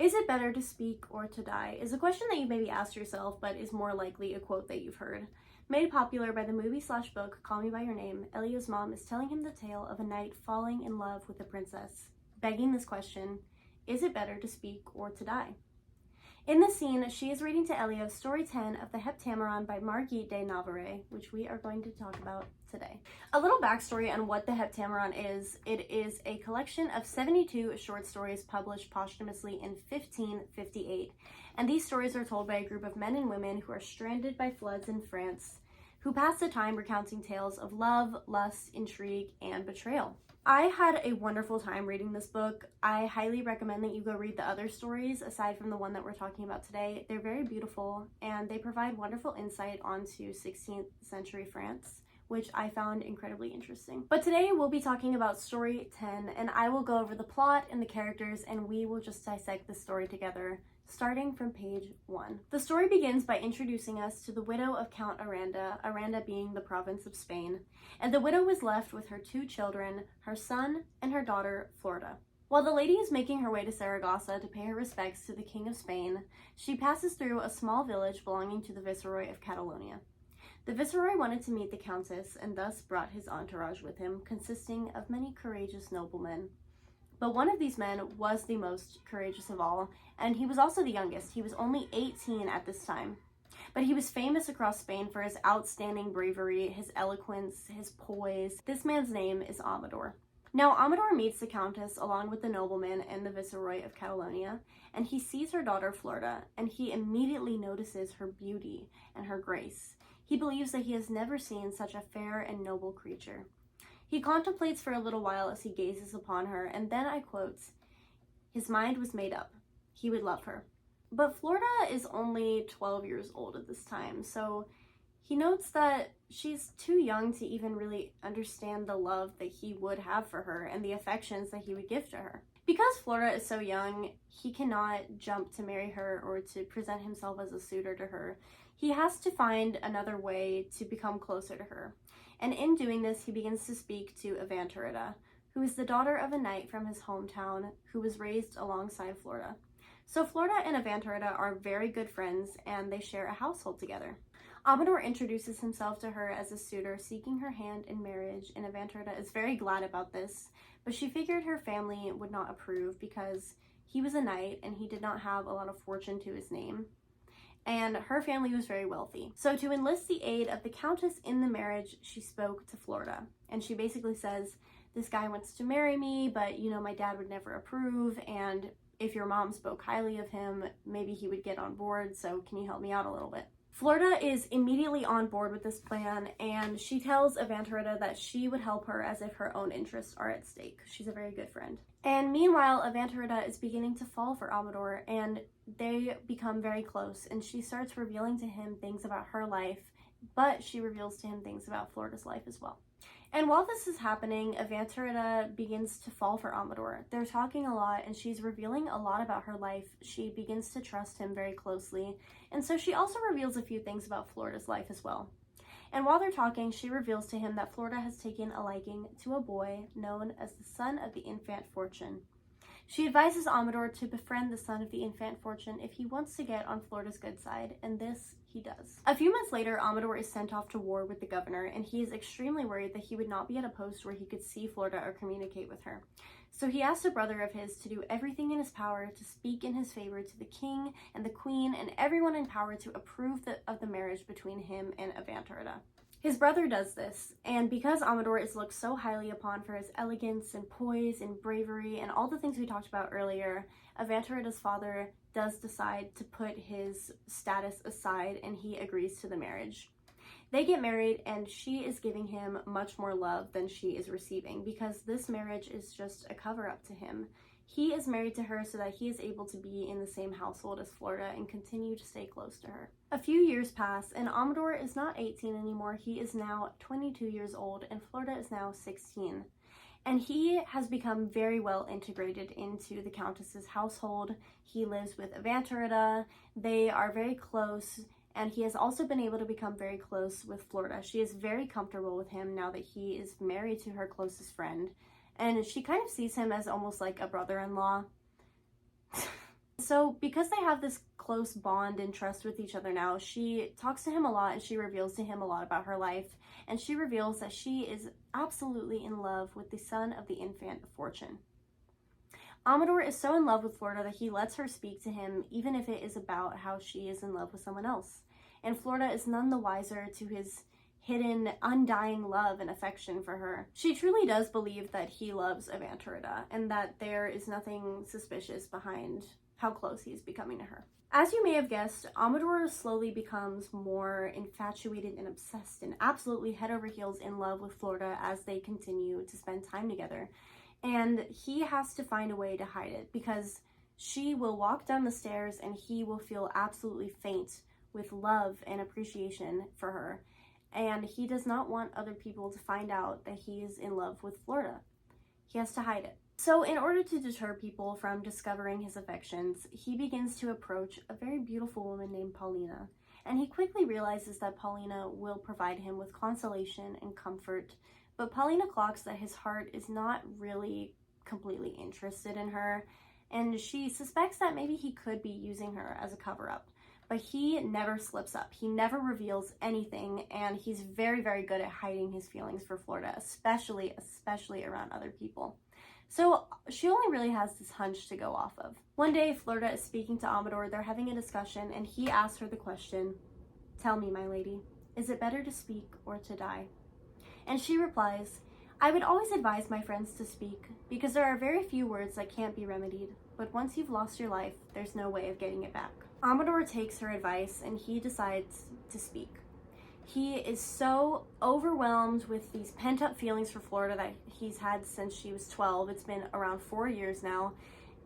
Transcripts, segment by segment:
Is it better to speak or to die? Is a question that you maybe asked yourself, but is more likely a quote that you've heard. Made popular by the movie/book Call Me By Your Name, Elio's mom is telling him the tale of a knight falling in love with a princess, begging this question, is it better to speak or to die? In this scene, she is reading to Elio Story 10 of the Heptameron by Marguerite de Navarre, which we are going to talk about today. A little backstory on what the Heptameron is. It is a collection of 72 short stories published posthumously in 1558, and these stories are told by a group of men and women who are stranded by floods in France, who pass the time recounting tales of love, lust, intrigue, and betrayal. I had a wonderful time reading this book. I highly recommend that you go read the other stories aside from the one that we're talking about today. They're very beautiful and they provide wonderful insight onto 16th century France, which I found incredibly interesting. But today we'll be talking about story 10, and I will go over the plot and the characters, and we will just dissect the story together, starting from page 1. The story begins by introducing us to the widow of Count Aranda, Aranda being the province of Spain, and the widow was left with her 2 children, her son and her daughter, Florida. While the lady is making her way to Saragossa to pay her respects to the King of Spain, she passes through a small village belonging to the Viceroy of Catalonia. The Viceroy wanted to meet the Countess and thus brought his entourage with him, consisting of many courageous noblemen. But one of these men was the most courageous of all, and he was also the youngest. He was only 18 at this time. But he was famous across Spain for his outstanding bravery, his eloquence, his poise. This man's name is Amador. Now, Amador meets the Countess along with the nobleman and the Viceroy of Catalonia, and he sees her daughter Florida, and he immediately notices her beauty and her grace. He believes that he has never seen such a fair and noble creature. He contemplates for a little while as he gazes upon her, and then I quote, his mind was made up. He would love her. But Florida is only 12 years old at this time, so he notes that she's too young to even really understand the love that he would have for her and the affections that he would give to her. Because Florida is so young, he cannot jump to marry her or to present himself as a suitor to her. He has to find another way to become closer to her. And in doing this, he begins to speak to Avantarida, who is the daughter of a knight from his hometown who was raised alongside Florida. So Florida and Avantarida are very good friends, and they share a household together. Amador introduces himself to her as a suitor seeking her hand in marriage, and Avantarida is very glad about this, but she figured her family would not approve because he was a knight and he did not have a lot of fortune to his name. And her family was very wealthy. So to enlist the aid of the Countess in the marriage, she spoke to Florida. And she basically says, this guy wants to marry me, but my dad would never approve, and if your mom spoke highly of him, maybe he would get on board, so can you help me out a little bit? Florida is immediately on board with this plan, and she tells Avantarida that she would help her as if her own interests are at stake. She's a very good friend. And meanwhile, Avantarida is beginning to fall for Amador, and they become very close, and she starts revealing to him things about her life, but she reveals to him things about Florida's life as well. And while this is happening, Avantarida begins to fall for Amador. They're talking a lot, and she's revealing a lot about her life. She begins to trust him very closely, and so she also reveals a few things about Florida's life as well. And while they're talking, she reveals to him that Florida has taken a liking to a boy known as the son of the infant Fortune. She advises Amador to befriend the son of the infant Fortune if he wants to get on Florida's good side, and this he does. A few months later, Amador is sent off to war with the governor, and he is extremely worried that he would not be at a post where he could see Florida or communicate with her. So he asks a brother of his to do everything in his power to speak in his favor to the king and the queen and everyone in power to approve of the marriage between him and Avantarida. His brother does this, and because Amador is looked so highly upon for his elegance and poise and bravery and all the things we talked about earlier, Avantarida's father does decide to put his status aside, and he agrees to the marriage. They get married, and she is giving him much more love than she is receiving because this marriage is just a cover-up to him. He is married to her so that he is able to be in the same household as Florida and continue to stay close to her. A few years pass, and Amador is not 18 anymore. He is now 22 years old, and Florida is now 16. And he has become very well integrated into the Countess's household. He lives with Avantarida. They are very close, and he has also been able to become very close with Florida. She is very comfortable with him now that he is married to her closest friend. And she kind of sees him as almost like a brother-in-law. So so because they have this close bond and trust with each other now, she talks to him a lot and she reveals to him a lot about her life. And she reveals that she is absolutely in love with the son of the infant of fortune. Amador is so in love with Florida that he lets her speak to him, even if it is about how she is in love with someone else. And Florida is none the wiser to his hidden, undying love and affection for her. She truly does believe that he loves Avantarida, and that there is nothing suspicious behind how close he's becoming to her. As you may have guessed, Amador slowly becomes more infatuated and obsessed and absolutely head over heels in love with Florida as they continue to spend time together. And he has to find a way to hide it, because she will walk down the stairs and he will feel absolutely faint with love and appreciation for her. And he does not want other people to find out that he is in love with Florida. He has to hide it. So in order to deter people from discovering his affections, he begins to approach a very beautiful woman named Paulina. And he quickly realizes that Paulina will provide him with consolation and comfort. But Paulina clocks that his heart is not really completely interested in her. And she suspects that maybe he could be using her as a cover-up. But he never slips up. He never reveals anything, and he's very, very good at hiding his feelings for Florida, especially around other people. So she only really has this hunch to go off of. One day, Florida is speaking to Amador. They're having a discussion, and he asks her the question, "Tell me, my lady, is it better to speak or to die?" And she replies, "I would always advise my friends to speak, because there are very few words that can't be remedied, but once you've lost your life, there's no way of getting it back." Amador takes her advice and he decides to speak. He is so overwhelmed with these pent-up feelings for Florida that he's had since she was 12. It's been around 4 years now,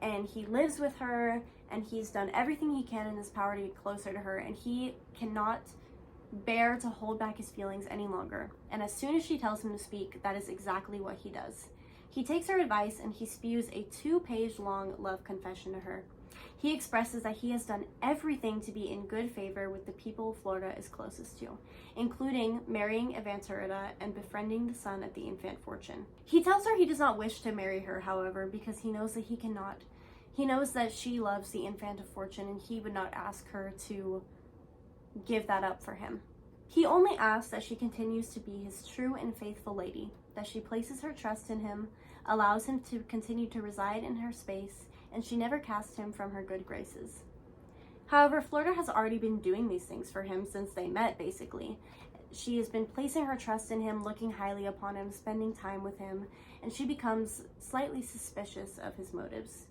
and he lives with her, and he's done everything he can in his power to get closer to her, and he cannot bear to hold back his feelings any longer. And as soon as she tells him to speak, that is exactly what he does. He takes her advice and he spews a 2-page long love confession to her. He expresses that he has done everything to be in good favor with the people Florida is closest to, including marrying Avantarida and befriending the son of the infant fortune. He tells her he does not wish to marry her, however, because he knows that he cannot. He knows that she loves the infant of fortune, and he would not ask her to give that up for him. He only asks that she continues to be his true and faithful lady, that she places her trust in him, allows him to continue to reside in her space, and she never casts him from her good graces. However, Florida has already been doing these things for him since they met, basically. She has been placing her trust in him, looking highly upon him, spending time with him, and she becomes slightly suspicious of his motives.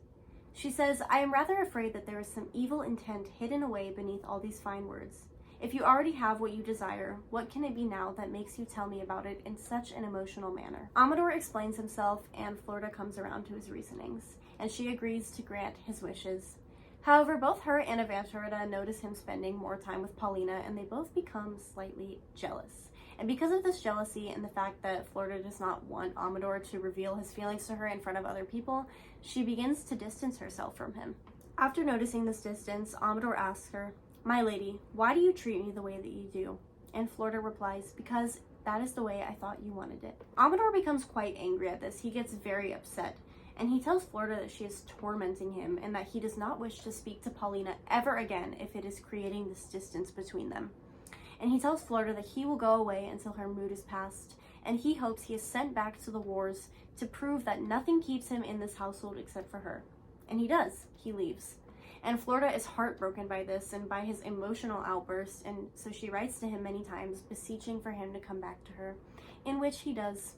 She says, "I am rather afraid that there is some evil intent hidden away beneath all these fine words. If you already have what you desire, what can it be now that makes you tell me about it in such an emotional manner?" Amador explains himself, and Florida comes around to his reasonings, and she agrees to grant his wishes. However, both her and Avantarida notice him spending more time with Paulina, and they both become slightly jealous. And because of this jealousy and the fact that Florida does not want Amador to reveal his feelings to her in front of other people, she begins to distance herself from him. After noticing this distance, Amador asks her, "My lady, why do you treat me the way that you do?" And Florida replies, "Because that is the way I thought you wanted it." Amador becomes quite angry at this. He gets very upset, and he tells Florida that she is tormenting him and that he does not wish to speak to Paulina ever again if it is creating this distance between them. And he tells Florida that he will go away until her mood is past, and he hopes he is sent back to the wars to prove that nothing keeps him in this household except for her. And he does. He leaves. And Florida is heartbroken by this and by his emotional outburst, and so she writes to him many times, beseeching for him to come back to her, in which he does.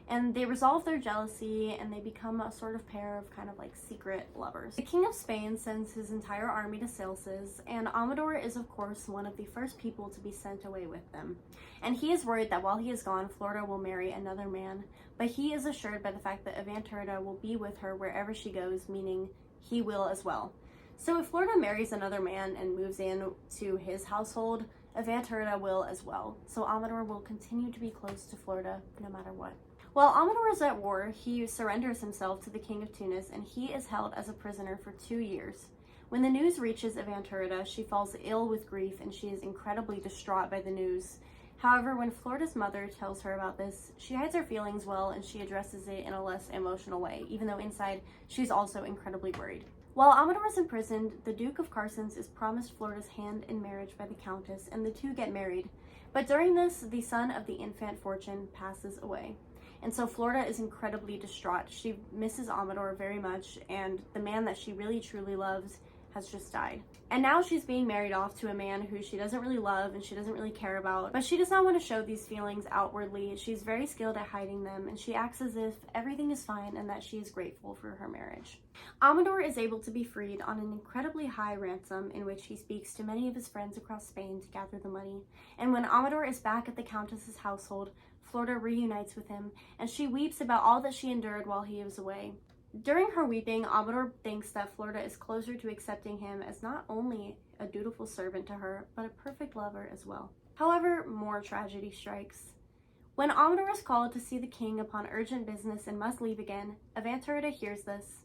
And they resolve their jealousy, and they become a sort of pair of kind of like secret lovers. The King of Spain sends his entire army to Salses, and Amador is of course one of the first people to be sent away with them. And he is worried that while he is gone, Florida will marry another man, but he is assured by the fact that Avantarida will be with her wherever she goes, meaning he will as well. So if Florida marries another man and moves in to his household, Avantarida will as well. So Amador will continue to be close to Florida no matter what. While Amador is at war, he surrenders himself to the King of Tunis, and he is held as a prisoner for 2 years. When the news reaches Avantarida, she falls ill with grief, and she is incredibly distraught by the news. However, when Florida's mother tells her about this, she hides her feelings well, and she addresses it in a less emotional way, even though inside she's also incredibly worried. While Amador is imprisoned, the Duke of Carsons is promised Florida's hand in marriage by the Countess, and the two get married. But during this, the son of the infant Fortune passes away. And so Florida is incredibly distraught. She misses Amador very much, and the man that she really truly loves has just died. And now she's being married off to a man who she doesn't really love and she doesn't really care about. But she does not want to show these feelings outwardly. She's very skilled at hiding them, and she acts as if everything is fine and that she is grateful for her marriage. Amador is able to be freed on an incredibly high ransom, in which he speaks to many of his friends across Spain to gather the money. And when Amador is back at the Countess's household, Florida reunites with him, and she weeps about all that she endured while he was away. During her weeping, Amador thinks that Florida is closer to accepting him as not only a dutiful servant to her, but a perfect lover as well. However, more tragedy strikes. When Amador is called to see the king upon urgent business and must leave again, Aventurita hears this.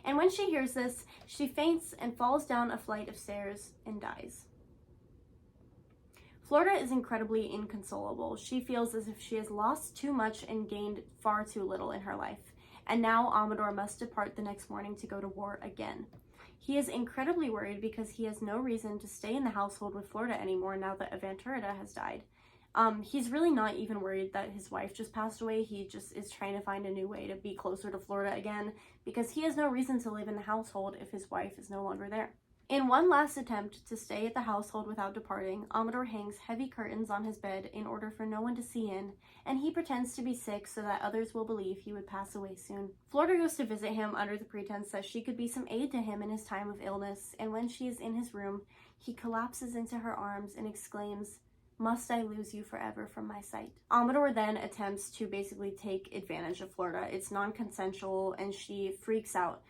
And when she hears this, she faints and falls down a flight of stairs and dies. Florida is incredibly inconsolable. She feels as if she has lost too much and gained far too little in her life. And now Amador must depart the next morning to go to war again. He is incredibly worried because he has no reason to stay in the household with Florida anymore now that Aventurita has died. He's really not even worried that his wife just passed away. He just is trying to find a new way to be closer to Florida again, because he has no reason to live in the household if his wife is no longer there. In one last attempt to stay at the household without departing, Amador hangs heavy curtains on his bed in order for no one to see in, and he pretends to be sick so that others will believe he would pass away soon. Florida goes to visit him under the pretense that she could be some aid to him in his time of illness, and when she is in his room, he collapses into her arms and exclaims, "Must I lose you forever from my sight?" Amador then attempts to basically take advantage of Florida. It's non-consensual, and she freaks out.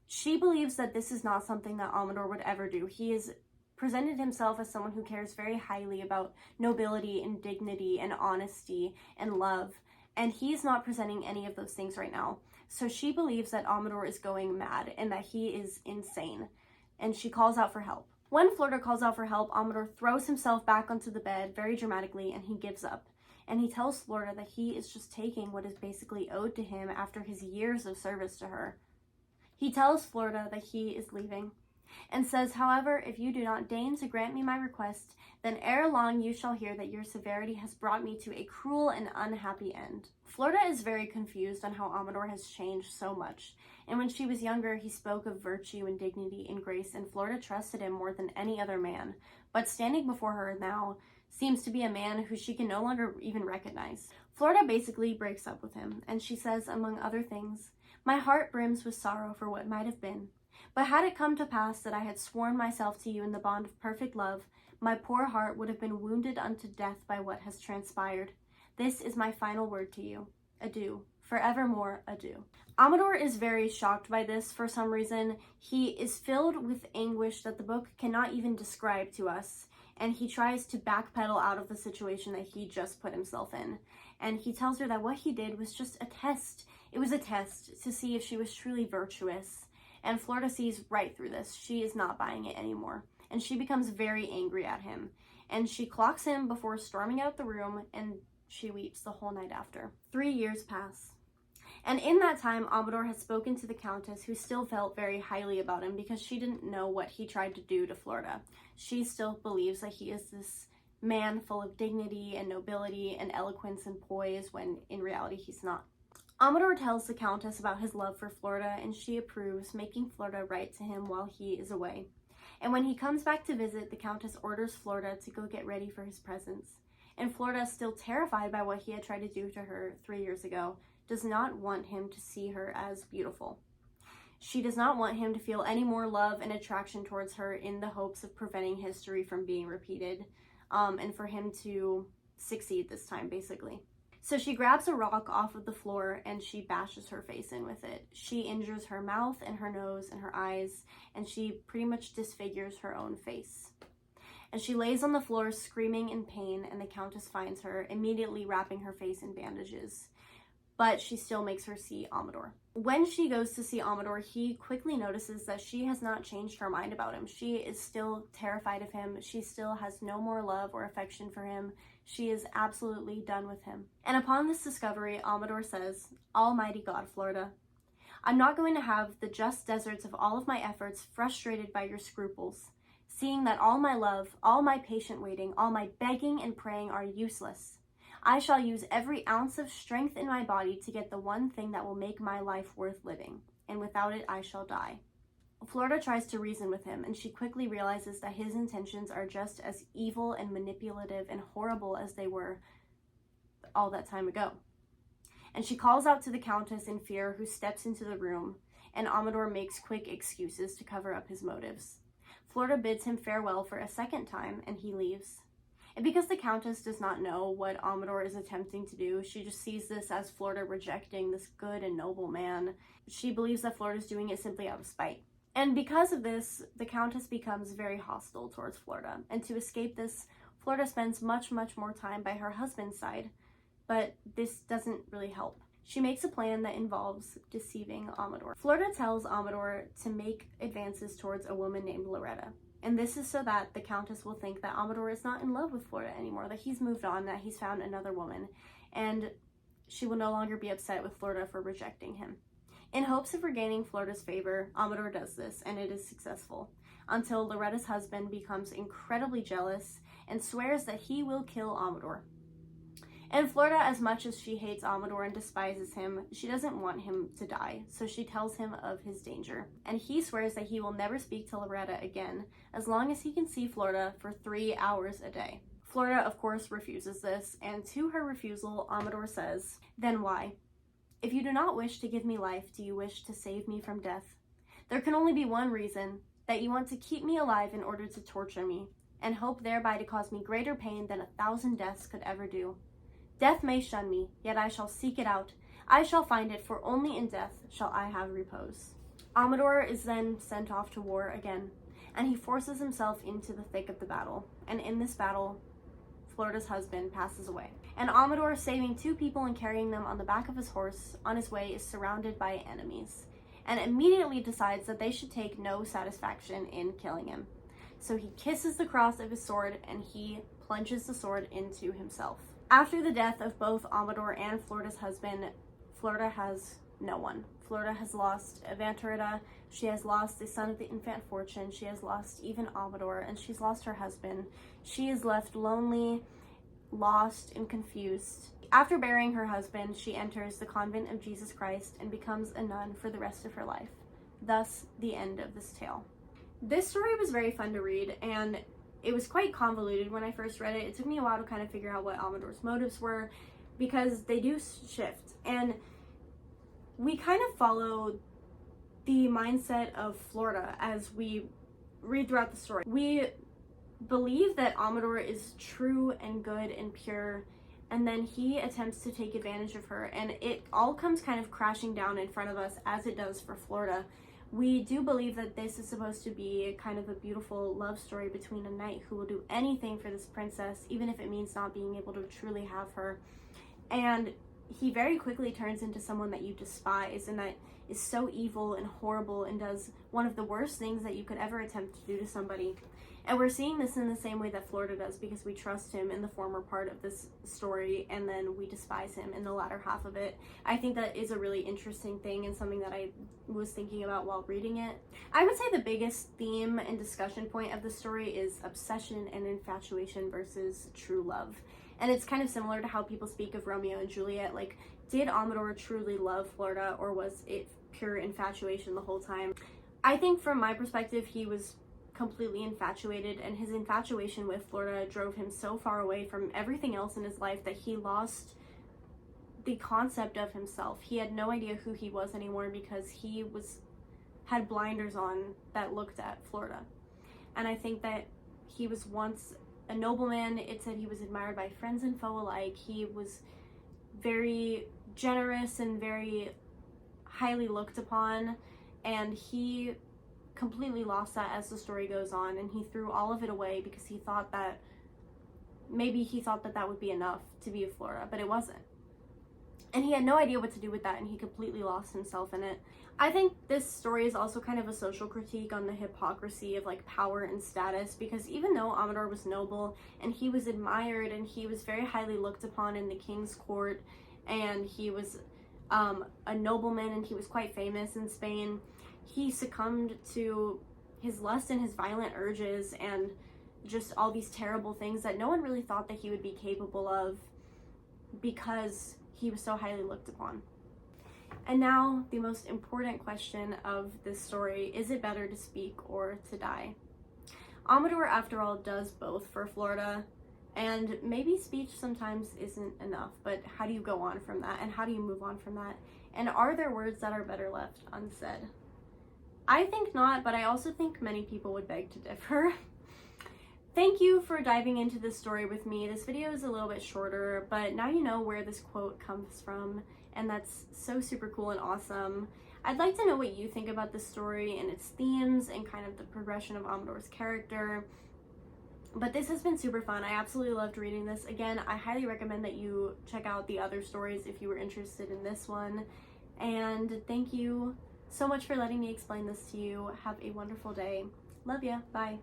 She believes that this is not something that Amador would ever do. He has presented himself as someone who cares very highly about nobility and dignity and honesty and love, and he's not presenting any of those things right now. So she believes that Amador is going mad and that he is insane, and she calls out for help. When Florida calls out for help, Amador throws himself back onto the bed very dramatically, and he gives up. And he tells Florida that he is just taking what is basically owed to him after his years of service to her. He tells Florida that he is leaving, and says, "However, if you do not deign to grant me my request, then ere long you shall hear that your severity has brought me to a cruel and unhappy end." Florida is very confused on how Amador has changed so much, and when she was younger, he spoke of virtue and dignity and grace, and Florida trusted him more than any other man, but standing before her now seems to be a man who she can no longer even recognize. Florida basically breaks up with him, and she says, among other things, "My heart brims with sorrow for what might have been. But had it come to pass that I had sworn myself to you in the bond of perfect love, my poor heart would have been wounded unto death by what has transpired. This is my final word to you. Adieu. Forevermore, adieu." Amador is very shocked by this for some reason. He is filled with anguish that the book cannot even describe to us, and he tries to backpedal out of the situation that he just put himself in. And he tells her that what he did was just a test. It was a test to see if she was truly virtuous. And Florida sees right through this. She is not buying it anymore. And she becomes very angry at him. And she clocks him before storming out the room, and she weeps the whole night after. 3 years pass. And in that time, Amador has spoken to the Countess, who still felt very highly about him because she didn't know what he tried to do to Florida. She still believes that he is this man full of dignity and nobility and eloquence and poise, when in reality he's not. Amador tells the Countess about his love for Florida, and she approves, making Florida write to him while he is away. And when he comes back to visit, the Countess orders Florida to go get ready for his presence. And Florida, still terrified by what he had tried to do to her 3 years ago, does not want him to see her as beautiful. She does not want him to feel any more love and attraction towards her, in the hopes of preventing history from being repeated, and for him to succeed this time, basically. So she grabs a rock off of the floor and she bashes her face in with it. She injures her mouth and her nose and her eyes, and she pretty much disfigures her own face. And she lays on the floor screaming in pain, and the Countess finds her, immediately wrapping her face in bandages. But she still makes her see Amador. When she goes to see Amador, he quickly notices that she has not changed her mind about him. She is still terrified of him. She still has no more love or affection for him. She is absolutely done with him. And upon this discovery, Amador says, "Almighty God, Florida, I'm not going to have the just deserts of all of my efforts frustrated by your scruples, seeing that all my love, all my patient waiting, all my begging and praying are useless. I shall use every ounce of strength in my body to get the one thing that will make my life worth living, and without it I shall die. Florida tries to reason with him, and she quickly realizes that his intentions are just as evil and manipulative and horrible as they were all that time ago. And she calls out to the Countess in fear, who steps into the room, and Amador makes quick excuses to cover up his motives. Florida bids him farewell for a second time, and he leaves. And because the Countess does not know what Amador is attempting to do, she just sees this as Florida rejecting this good and noble man. She believes that Florida's doing it simply out of spite. And because of this, the Countess becomes very hostile towards Florida. And to escape this, Florida spends much more time by her husband's side. But this doesn't really help. She makes a plan that involves deceiving Amador. Florida tells Amador to make advances towards a woman named Loretta. And this is so that the Countess will think that Amador is not in love with Florida anymore, that he's moved on, that he's found another woman, and she will no longer be upset with Florida for rejecting him. In hopes of regaining Florida's favor, Amador does this, and it is successful, until Loretta's husband becomes incredibly jealous and swears that he will kill Amador. And Florida, as much as she hates Amador and despises him, she doesn't want him to die, so she tells him of his danger. And he swears that he will never speak to Loretta again, as long as he can see Florida for 3 hours a day. Florida, of course, refuses this, and to her refusal, Amador says, "Then why? If you do not wish to give me life, do you wish to save me from death? There can only be one reason, that you want to keep me alive in order to torture me, and hope thereby to cause me greater pain than 1,000 deaths could ever do. Death may shun me, yet I shall seek it out. I shall find it, for only in death shall I have repose." Amador is then sent off to war again, and he forces himself into the thick of the battle. And in this battle, Florida's husband passes away. And Amador, saving 2 people and carrying them on the back of his horse on his way, is surrounded by enemies, and immediately decides that they should take no satisfaction in killing him. So he kisses the cross of his sword, and he plunges the sword into himself. After the death of both Amador and Florida's husband, Florida has no one. Florida has lost Aventurita, she has lost the son of the infant Fortune, she has lost even Amador, and she's lost her husband. She is left lonely, lost, and confused. After burying her husband, she enters the convent of Jesus Christ and becomes a nun for the rest of her life. Thus, the end of this tale. This story was very fun to read, and it was quite convoluted when I first read it. It took me a while to kind of figure out what Amador's motives were, because they do shift. And we kind of follow the mindset of Florida as we read throughout the story. We believe that Amador is true and good and pure, and then he attempts to take advantage of her, and it all comes kind of crashing down in front of us, as it does for Florida. We do believe that this is supposed to be kind of a beautiful love story between a knight who will do anything for this princess, even if it means not being able to truly have her. And he very quickly turns into someone that you despise, and that is so evil and horrible and does one of the worst things that you could ever attempt to do to somebody. And we're seeing this in the same way that Florida does, because we trust him in the former part of this story, and then we despise him in the latter half of it. I think that is a really interesting thing, and something that I was thinking about while reading it. I would say the biggest theme and discussion point of the story is obsession and infatuation versus true love. And it's kind of similar to how people speak of Romeo and Juliet. Like, did Amador truly love Florida, or was it pure infatuation the whole time? I think from my perspective, he was completely infatuated, and his infatuation with Florida drove him so far away from everything else in his life that he lost the concept of himself. He had no idea who he was anymore, because he had blinders on that looked at Florida. And I think that he was once a nobleman. It said he was admired by friends and foe alike. He was very generous and very highly looked upon, and he completely lost that as the story goes on, and he threw all of it away because he thought that that would be enough to be with Florida, but it wasn't. And he had no idea what to do with that, and he completely lost himself in it. I think this story is also kind of a social critique on the hypocrisy of like power and status, because even though Amador was noble and he was admired and he was very highly looked upon in the king's court, and he was a nobleman, and he was quite famous in Spain. He succumbed to his lust and his violent urges and just all these terrible things that no one really thought that he would be capable of because he was so highly looked upon. And now, the most important question of this story: is it better to speak or to die? Amador, after all, does both for Florida, and maybe speech sometimes isn't enough, but how do you go on from that, and how do you move on from that? And are there words that are better left unsaid? I think not, but I also think many people would beg to differ. Thank you for diving into this story with me. This video is a little bit shorter, but now you know where this quote comes from, and that's so super cool and awesome. I'd like to know what you think about this story and its themes and kind of the progression of Amador's character. But this has been super fun. I absolutely loved reading this. Again, I highly recommend that you check out the other stories if you were interested in this one. And thank you so much for letting me explain this to you. Have a wonderful day. Love ya. Bye.